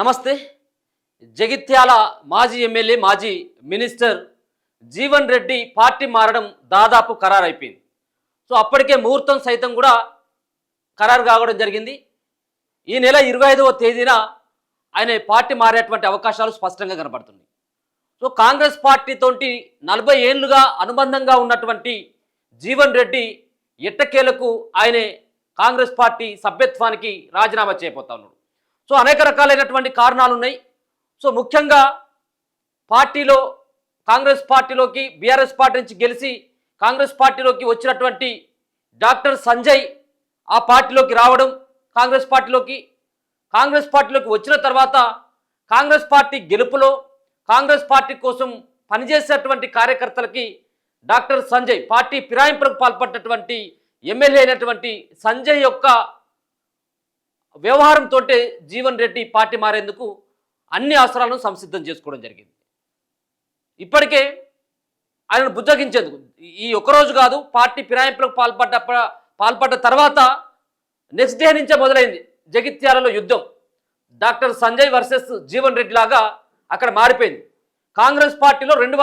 నమస్తే. జగిత్యాల మాజీ ఎమ్మెల్యే మాజీ మినిస్టర్ జీవన్ రెడ్డి పార్టీ మారడం దాదాపు ఖరారైపోయింది. సో అప్పటికే ముహూర్తం సైతం కూడా ఖరారు కావడం జరిగింది. ఈ నెల 25వ తేదీన ఆయన పార్టీ మారేటువంటి అవకాశాలు స్పష్టంగా కనబడుతుంది. సో కాంగ్రెస్ పార్టీతోటి 40 ఏళ్లుగా అనుబంధంగా ఉన్నటువంటి జీవన్ రెడ్డి ఎట్టకేలకు ఆయనే కాంగ్రెస్ పార్టీ సభ్యత్వానికి రాజీనామా చేయబోతా ఉన్నాడు. సో అనేక రకాలైనటువంటి కారణాలు ఉన్నాయి. సో ముఖ్యంగా పార్టీలో కాంగ్రెస్ పార్టీలోకి బీఆర్ఎస్ పార్టీ నుంచి గెలిచి కాంగ్రెస్ పార్టీలోకి వచ్చినటువంటి డాక్టర్ సంజయ్ ఆ పార్టీలోకి రావడం, కాంగ్రెస్ పార్టీలోకి వచ్చిన తర్వాత కాంగ్రెస్ పార్టీ గెలుపులో కాంగ్రెస్ పార్టీ కోసం పనిచేసేటువంటి కార్యకర్తలకి డాక్టర్ సంజయ్ పార్టీ ఫిరాయింపులకు పాల్పడినటువంటి ఎమ్మెల్యే అయినటువంటి సంజయ్ యొక్క వ్యవహారంతో జీవన్ రెడ్డి పార్టీ మారేందుకు అన్ని అవసరాలను సంసిద్ధం చేసుకోవడం జరిగింది. ఇప్పటికే ఆయనను బుజ్జగించేందుకు ఈ ఒక్కరోజు కాదు, పార్టీ ఫిరాయింపులకు పాల్పడ్డ తర్వాత నెక్స్ట్ డే నుంచే మొదలైంది జగిత్యాలలో యుద్ధం. డాక్టర్ సంజయ్ వర్సెస్ జీవన్ రెడ్డి లాగా అక్కడ మారిపోయింది. కాంగ్రెస్ పార్టీలో రెండు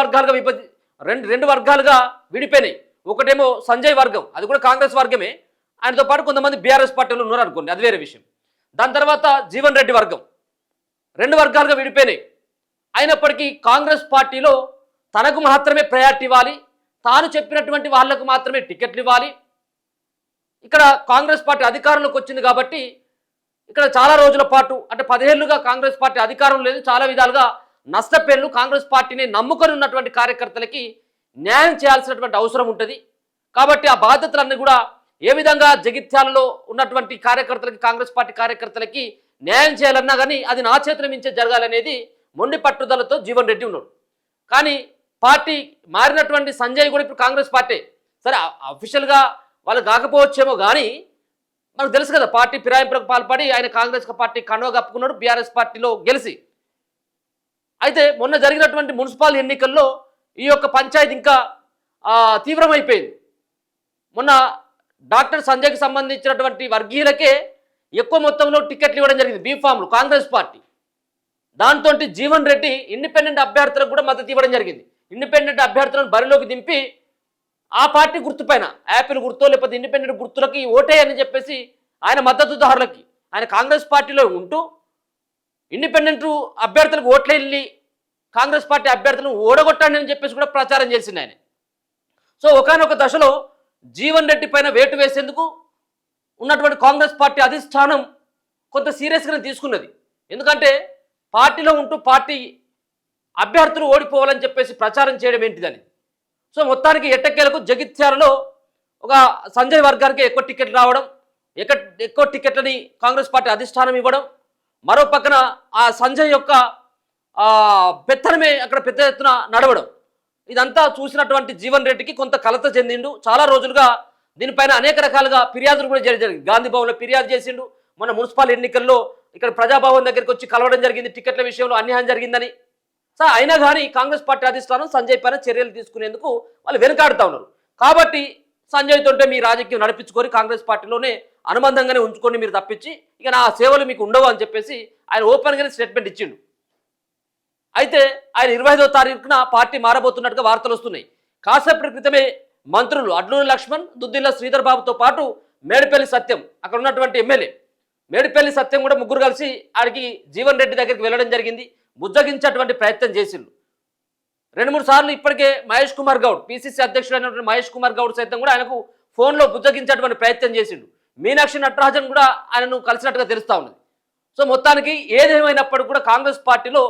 వర్గాలుగా విడిపోయినాయి. ఒకటేమో సంజయ్ వర్గం, అది కూడా కాంగ్రెస్ వర్గమే, ఆయనతో పాటు కొంతమంది బీఆర్ఎస్ పార్టీలో ఉన్నారు అనుకోండి, అది వేరే విషయం. దాని తర్వాత జీవన్ రెడ్డి వర్గం, 2 వర్గాలుగా విడిపోయినాయి. అయినప్పటికీ కాంగ్రెస్ పార్టీలో తనకు మాత్రమే ప్రయారిటీ ఇవ్వాలి, తాను చెప్పినటువంటి వాళ్లకు మాత్రమే టికెట్లు ఇవ్వాలి. ఇక్కడ కాంగ్రెస్ పార్టీ అధికారంలోకి వచ్చింది కాబట్టి ఇక్కడ చాలా రోజుల పాటు అంటే 10 ఏళ్లుగా కాంగ్రెస్ పార్టీ అధికారం లేదు, చాలా విధాలుగా నష్టపోయిన కాంగ్రెస్ పార్టీని నమ్ముకొని ఉన్నటువంటి కార్యకర్తలకి న్యాయం చేయాల్సినటువంటి అవసరం ఉంటుంది. కాబట్టి ఆ బాధ్యతలన్నీ కూడా ఏ విధంగా జగిత్యాలలో ఉన్నటువంటి కార్యకర్తలకి కాంగ్రెస్ పార్టీ కార్యకర్తలకి న్యాయం చేయాలన్నా కానీ అది నా చేతుల మించే జరగాలనేది మొండి పట్టుదలతో జీవన్ రెడ్డి ఉన్నాడు. కానీ పార్టీ మారినటువంటి సంజయ్ కూడా ఇప్పుడు కాంగ్రెస్ పార్టీ, సరే అఫీషియల్గా వాళ్ళు కాకపోవచ్చేమో కానీ మనకు తెలుసు కదా, పార్టీ ఫిరాయింపులకు పాల్పడి ఆయన కాంగ్రెస్ పార్టీ కండువా కప్పుకున్నాడు బీఆర్ఎస్ పార్టీలో గెలిచి. అయితే మొన్న జరిగినటువంటి మున్సిపల్ ఎన్నికల్లో ఈ యొక్క పంచాయతీ ఇంకా తీవ్రమైపోయింది. మొన్న డాక్టర్ సంజయ్కి సంబంధించినటువంటి వర్గీయులకే ఎక్కువ మొత్తంలో టికెట్లు ఇవ్వడం జరిగింది, బీఫామ్లు, కాంగ్రెస్ పార్టీ. దాంతో జీవన్ రెడ్డి ఇండిపెండెంట్ అభ్యర్థులకు కూడా మద్దతు ఇవ్వడం జరిగింది. ఇండిపెండెంట్ అభ్యర్థులను బరిలోకి దింపి ఆ పార్టీ గుర్తుపైన యాపిల్ గుర్తో లేకపోతే ఇండిపెండెంట్ గుర్తులకి ఓటేయని చెప్పేసి ఆయన మద్దతుదారులకి, ఆయన కాంగ్రెస్ పార్టీలో ఉంటూ ఇండిపెండెంట్ అభ్యర్థులకు ఓట్లు వెళ్ళి కాంగ్రెస్ పార్టీ అభ్యర్థులను ఓడగొట్టండి అని చెప్పేసి కూడా ప్రచారం చేసింది ఆయన. సో ఒకానొక దశలో జీవన్ రెడ్డి పైన వేటు వేసేందుకు ఉన్నటువంటి కాంగ్రెస్ పార్టీ అధిష్టానం కొంత సీరియస్గానే తీసుకున్నది. ఎందుకంటే పార్టీలో ఉంటూ పార్టీ అభ్యర్థులు ఓడిపోవాలని చెప్పేసి ప్రచారం చేయడం ఏంటిదని. సో మొత్తానికి ఎట్టకేలకు జగిత్యాలలో ఒక సంజయ్ వర్గానికి ఎక్కువ టికెట్లు రావడం, ఎక్కువ టికెట్లని కాంగ్రెస్ పార్టీ అధిష్టానం ఇవ్వడం, మరో పక్కన ఆ సంజయ్ యొక్క పెత్తనమే అక్కడ పెద్ద ఎత్తున నడవడం, ఇదంతా చూసినటువంటి జీవన్ రెడ్డికి కొంత కలత చెందిండు. చాలా రోజులుగా దీనిపైన అనేక రకాలుగా ఫిర్యాదులు కూడా జరిగింది. గాంధీ భవన్లో ఫిర్యాదు చేసిండు, మన మున్సిపల్ ఎన్నికల్లో ఇక్కడ ప్రజాభవన్ దగ్గరికి వచ్చి కలవడం జరిగింది, టికెట్ల విషయంలో అన్యాయం జరిగిందని. సో అయినా కానీ కాంగ్రెస్ పార్టీ అధిష్టానం సంజయ్ పైన చర్యలు తీసుకునేందుకు వాళ్ళు వెనుకాడుతూ ఉన్నారు. కాబట్టి సంజయ్ తోటే మీ రాజకీయం నడిపించుకొని కాంగ్రెస్ పార్టీలోనే అనుబంధంగానే ఉంచుకొని మీరు తప్పించి ఇక నా సేవలు మీకు ఉండవు అని చెప్పేసి ఆయన ఓపెన్గానే స్టేట్మెంట్ ఇచ్చిండు. అయితే ఆయన 25వ తారీఖున పార్టీ మారబోతున్నట్టుగా వార్తలు వస్తున్నాయి. కాసేపటి క్రితమే మంత్రులు అడ్లూరి లక్ష్మణ్, దుద్దిల్ల శ్రీధర్ బాబుతో పాటు మేడిపల్లి సత్యం, అక్కడ ఉన్నటువంటి ఎమ్మెల్యే మేడిపల్లి సత్యం కూడా ముగ్గురు కలిసి ఆడికి జీవన్ రెడ్డి దగ్గరికి వెళ్ళడం జరిగింది. బుజ్జగించేటువంటి ప్రయత్నం చేసిండు 2-3 సార్లు. ఇప్పటికే మహేష్ కుమార్ గౌడ్, పిసిసి అధ్యక్షుడైనటువంటి మహేష్ కుమార్ గౌడ్ సైతం కూడా ఆయనకు ఫోన్లో బుజ్జగించేటువంటి ప్రయత్నం చేసిండు. మీనాక్షి నటరాజన్ కూడా ఆయనను కలిసినట్టుగా తెలుస్తూ ఉన్నది. సో మొత్తానికి ఏదేమైనప్పటికీ కూడా కాంగ్రెస్ పార్టీలో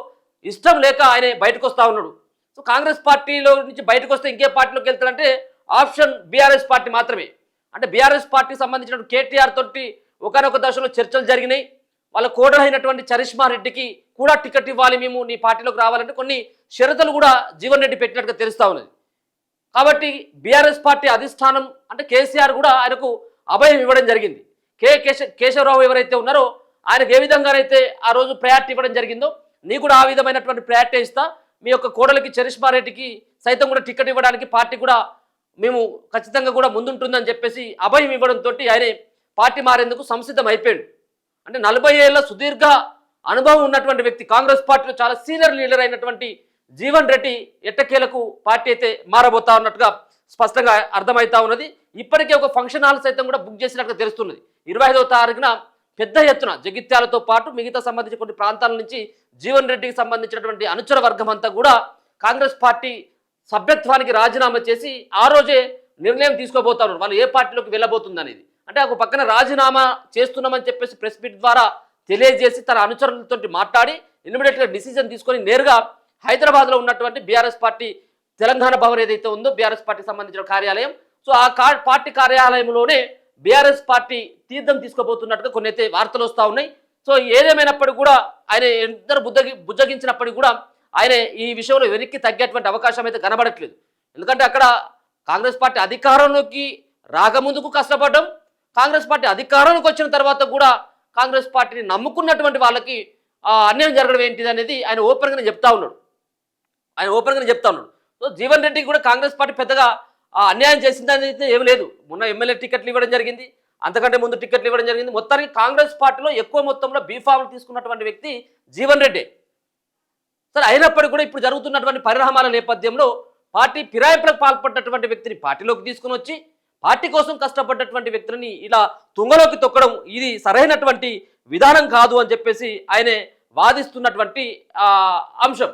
ఇష్టం లేక ఆయన బయటకు వస్తూ ఉన్నాడు. సో కాంగ్రెస్ పార్టీలో నుంచి బయటకు వస్తే ఇంకే పార్టీలోకి వెళ్తాడంటే ఆప్షన్ బీఆర్ఎస్ పార్టీ మాత్రమే. అంటే బీఆర్ఎస్ పార్టీకి సంబంధించిన కేటీఆర్ తోటి ఒకనొక దశలో చర్చలు జరిగినాయి. వాళ్ళ కోడలైనటువంటి చరిష్మా రెడ్డికి కూడా టికెట్ ఇవ్వాలి, మేము నీ పార్టీలోకి రావాలంటే కొన్ని షరతులు కూడా జీవన్ రెడ్డి పెట్టినట్టుగా తెలుస్తూ ఉన్నది. కాబట్టి బీఆర్ఎస్ పార్టీ అధిష్టానం అంటే కేసీఆర్ కూడా ఆయనకు అభయం ఇవ్వడం జరిగింది. కేశవరావు ఎవరైతే ఉన్నారో ఆయనకు ఏ విధంగానైతే ఆ రోజు ప్రయారిటీ ఇవ్వడం జరిగిందో నీ కూడా ఆ విధమైనటువంటి ప్రయారిటీ ఇస్తా, మీ యొక్క కోడలికి చరిష్మా రెడ్డికి సైతం కూడా టికెట్ ఇవ్వడానికి పార్టీ కూడా మేము ఖచ్చితంగా కూడా ముందుంటుందని చెప్పేసి అభయం ఇవ్వడంతో ఆయన పార్టీ మారేందుకు సంసిద్ధం అయిపోయాడు. అంటే 40 ఏళ్ల సుదీర్ఘ అనుభవం ఉన్నటువంటి వ్యక్తి, కాంగ్రెస్ పార్టీలో చాలా సీనియర్ లీడర్ అయినటువంటి జీవన్ రెడ్డి ఎట్టకేలకు పార్టీ అయితే మారబోతా ఉన్నట్టుగా స్పష్టంగా అర్థమవుతా ఉన్నది. ఇప్పటికే ఒక ఫంక్షన్ హాల్ సైతం కూడా బుక్ చేసినట్టుగా తెలుస్తున్నది. 25వ తారీఖున పెద్ద ఎత్తున జగిత్యాలతో పాటు మిగతా సంబంధించిన కొన్ని ప్రాంతాల నుంచి జీవన్ రెడ్డికి సంబంధించినటువంటి అనుచర వర్గం అంతా కూడా కాంగ్రెస్ పార్టీ సభ్యత్వానికి రాజీనామా చేసి ఆ రోజే నిర్ణయం తీసుకోబోతా ఉన్నారు వాళ్ళు ఏ పార్టీలోకి వెళ్ళబోతుంది అనేది. అంటే ఒక పక్కన రాజీనామా చేస్తున్నామని చెప్పేసి ప్రెస్ మీట్ ద్వారా తెలియజేసి తన అనుచరులతో మాట్లాడి ఇమ్మీడియట్గా డిసిజన్ తీసుకొని నేరుగా హైదరాబాద్లో ఉన్నటువంటి బీఆర్ఎస్ పార్టీ తెలంగాణ భవన్ ఏదైతే ఉందో బీఆర్ఎస్ పార్టీకి సంబంధించిన కార్యాలయం, సో ఆ పార్టీ కార్యాలయంలోనే బీఆర్ఎస్ పార్టీ తీర్థం తీసుకోబోతున్నట్టుగా కొన్ని అయితే వార్తలు వస్తూ ఉన్నాయి. సో ఏదేమైనప్పటికీ కూడా ఆయన ఇద్దరు బుజ్జగించినప్పటికీ కూడా ఆయన ఈ విషయంలో వెనక్కి తగ్గేటువంటి అవకాశం అయితే కనబడట్లేదు. ఎందుకంటే అక్కడ కాంగ్రెస్ పార్టీ అధికారంలోకి రాకముందుకు కష్టపడడం, కాంగ్రెస్ పార్టీ అధికారంలోకి వచ్చిన తర్వాత కూడా కాంగ్రెస్ పార్టీని నమ్ముకున్నటువంటి వాళ్ళకి అన్యాయం జరగడం ఏంటిది అనేది ఆయన ఓపెన్గానే చెప్తా ఉన్నాడు. సో జీవన్ రెడ్డికి కూడా కాంగ్రెస్ పార్టీ పెద్దగా అన్యాయం చేసిందని అయితే ఏమి లేదు. మొన్న ఎమ్మెల్యే టికెట్లు ఇవ్వడం జరిగింది, అంతకంటే ముందు టికెట్లు ఇవ్వడం జరిగింది. మొత్తానికి కాంగ్రెస్ పార్టీలో ఎక్కువ మొత్తంలో బీఫామ్లు తీసుకున్నటువంటి వ్యక్తి జీవన్ రెడ్డి. సరే, అయినప్పటికీ కూడా ఇప్పుడు జరుగుతున్నటువంటి పరిణామాల నేపథ్యంలో పార్టీ ఫిరాయింపులకు పాల్పడినటువంటి వ్యక్తిని పార్టీలోకి తీసుకుని వచ్చి పార్టీ కోసం కష్టపడ్డటువంటి వ్యక్తులని ఇలా తుంగలోకి తొక్కడం ఇది సరైనటువంటి విధానం కాదు అని చెప్పేసి ఆయనే వాదిస్తున్నటువంటి అంశం.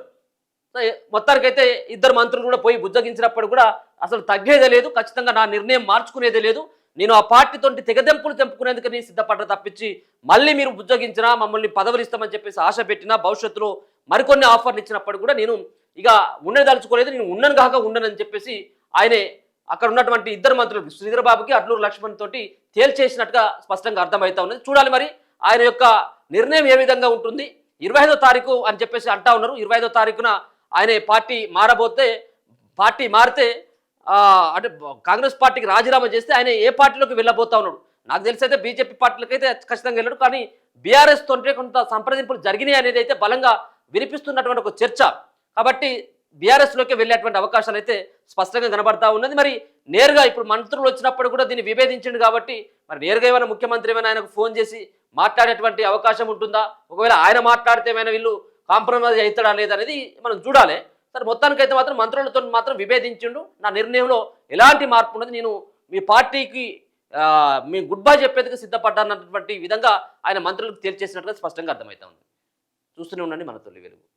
మొత్తానికైతే ఇద్దరు మంత్రులు కూడా పోయి బుజ్జగించినప్పుడు కూడా అసలు తగ్గేదే లేదు, ఖచ్చితంగా నా నిర్ణయం మార్చుకునేదే లేదు, నేను ఆ పార్టీతో తెగదెంపులు తెంపుకునేందుకని సిద్ధపడ్డ తప్పించి మళ్ళీ మీరు బుజ్జగించినా మమ్మల్ని పదవులు ఇస్తామని చెప్పేసి ఆశ పెట్టినా భవిష్యత్తులో మరికొన్ని ఆఫర్లు ఇచ్చినప్పుడు కూడా నేను ఇక ఉండదలుచుకోలేదు, నేను ఉండను కాక ఉండనని చెప్పేసి ఆయనే అక్కడ ఉన్నటువంటి ఇద్దరు మంత్రులు శ్రీధర్ బాబుకి అడ్లూరు లక్ష్మణ్ తోటి తేల్చేసినట్టుగా స్పష్టంగా అర్థమవుతా ఉన్నది. చూడాలి మరి ఆయన యొక్క నిర్ణయం ఏ విధంగా ఉంటుంది. 25వ తారీఖు అని చెప్పేసి అంటా ఉన్నారు. 25వ తారీఖున ఆయన పార్టీ పార్టీ మారితే అంటే కాంగ్రెస్ పార్టీకి రాజీనామా చేస్తే ఆయన ఏ పార్టీలోకి వెళ్ళబోతా ఉన్నాడు. నాకు తెలిసి అయితే బీజేపీ పార్టీలకు అయితే ఖచ్చితంగా వెళ్ళాడు, కానీ బీఆర్ఎస్ తోటే కొంత సంప్రదింపులు జరిగినాయి అనేది అయితే బలంగా వినిపిస్తున్నటువంటి ఒక చర్చ. కాబట్టి బీఆర్ఎస్లోకి వెళ్ళేటువంటి అవకాశాలు అయితే స్పష్టంగా కనబడతా ఉన్నది. మరి నేరుగా ఇప్పుడు మంత్రులు వచ్చినప్పుడు కూడా దీన్ని విభేదించింది కాబట్టి మరి నేరుగా ఏమైనా ముఖ్యమంత్రి ఏమైనా ఆయనకు ఫోన్ చేసి మాట్లాడేటువంటి అవకాశం ఉంటుందా, ఒకవేళ ఆయన మాట్లాడితే ఏమైనా వీళ్ళు కాంప్రమైజ్ అవుతాడా లేదనేది మనం చూడాలి. సరే, మొత్తానికైతే మాత్రం మంత్రులతో మాత్రం విభేదించిండు, నా నిర్ణయంలో ఎలాంటి మార్పు ఉన్నది, నేను మీ పార్టీకి మీ గుడ్ బై చెప్పేందుకు సిద్ధపడ్డానన్నటువంటి విధంగా ఆయన మంత్రులకు తేల్చేసినట్టుగా స్పష్టంగా అర్థమవుతా ఉంది. చూస్తూనే ఉండండి మన తొలి వెలుగు.